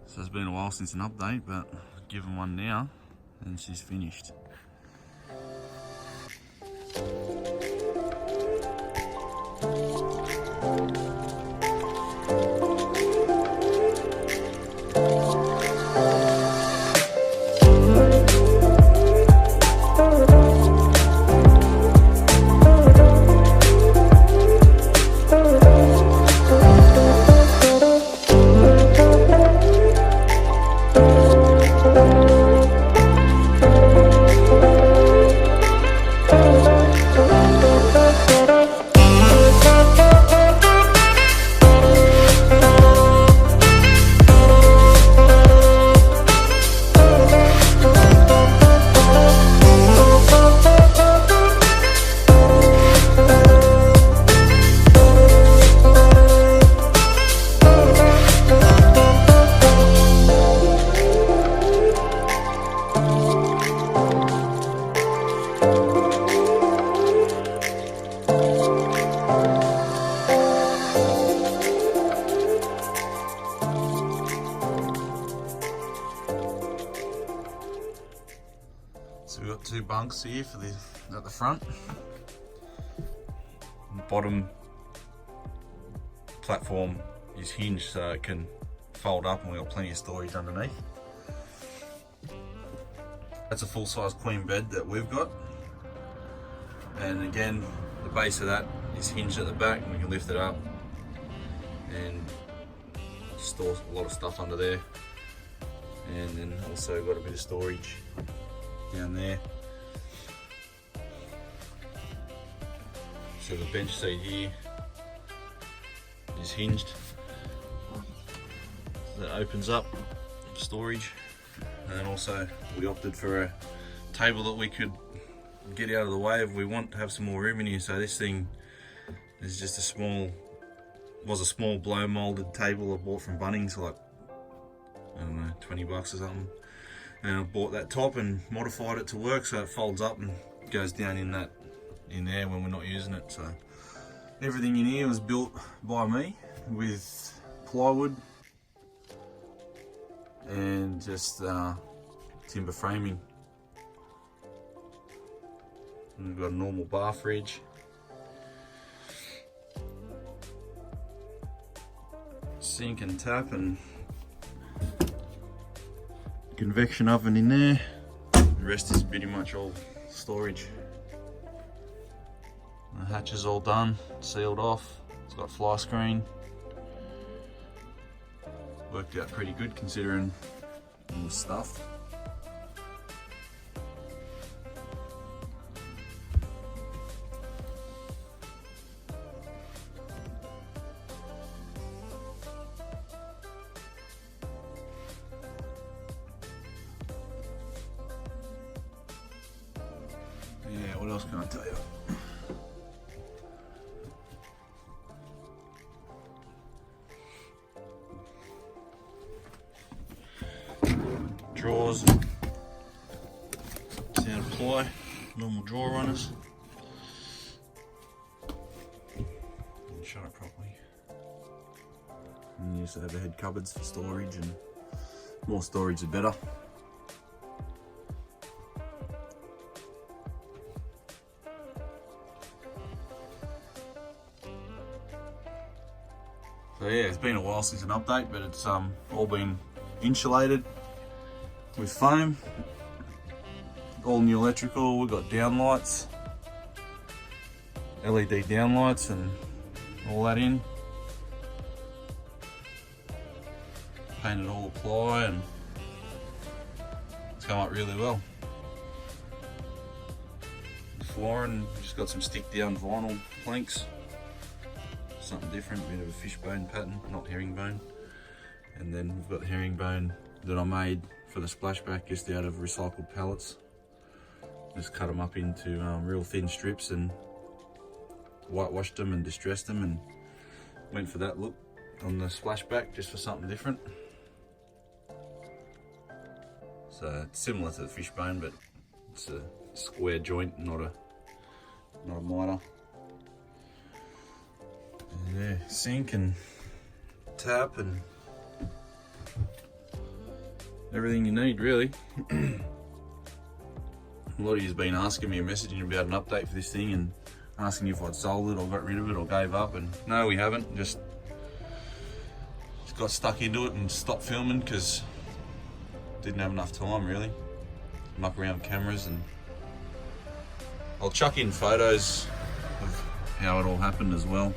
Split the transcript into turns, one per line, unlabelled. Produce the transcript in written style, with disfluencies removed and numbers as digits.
So it's been a while since an update, but I've given one now and she's finished. So we've got two bunks here for at the front. The bottom platform is hinged so it can fold up, and we've got plenty of storage underneath. That's a full-size queen bed that we've got. And again, the base of that is hinged at the back, and we can lift it up and store a lot of stuff under there. And then also got a bit of storage down there. So the bench seat here is hinged. That opens up storage. And then also we opted for a table that we could get out of the way if we want to have some more room in here. So this thing is just a small blow molded table I bought from Bunnings, like, I don't know, 20 bucks or something. And I bought that top and modified it to work so it folds up and goes down in there when we're not using it. So everything in here was built by me with plywood and just timber framing. And we've got a normal bar fridge, sink and tap, and convection oven in there. The rest is pretty much all storage. The hatch is all done, sealed off. It's got fly screen. Worked out pretty good considering all the stuff. Yeah, what else can I tell you? Drawers, standard ply, normal drawer runners. Shut it properly. And use the overhead cupboards for storage, and more storage the better. So yeah, it's been a while since an update, but it's all been insulated with foam. All new electrical. We've got downlights, LED downlights, and all that in. Painted all the ply, and it's come up really well. The flooring, just got some stick down vinyl planks. Something different, a bit of a fishbone pattern, not herringbone. And then we've got herringbone that I made for the splashback just out of recycled pallets. Just cut them up into real thin strips and whitewashed them and distressed them, and went for that look on the splashback just for something different. So it's similar to the fishbone, but it's a square joint, not a miter. Yeah, sink and tap and everything you need, really. A lot of you've been asking me, messaging about an update for this thing and asking if I'd sold it or got rid of it or gave up, and no, we haven't. Just got stuck into it and stopped filming because didn't have enough time, really. Muck around with cameras, and I'll chuck in photos of how it all happened as well.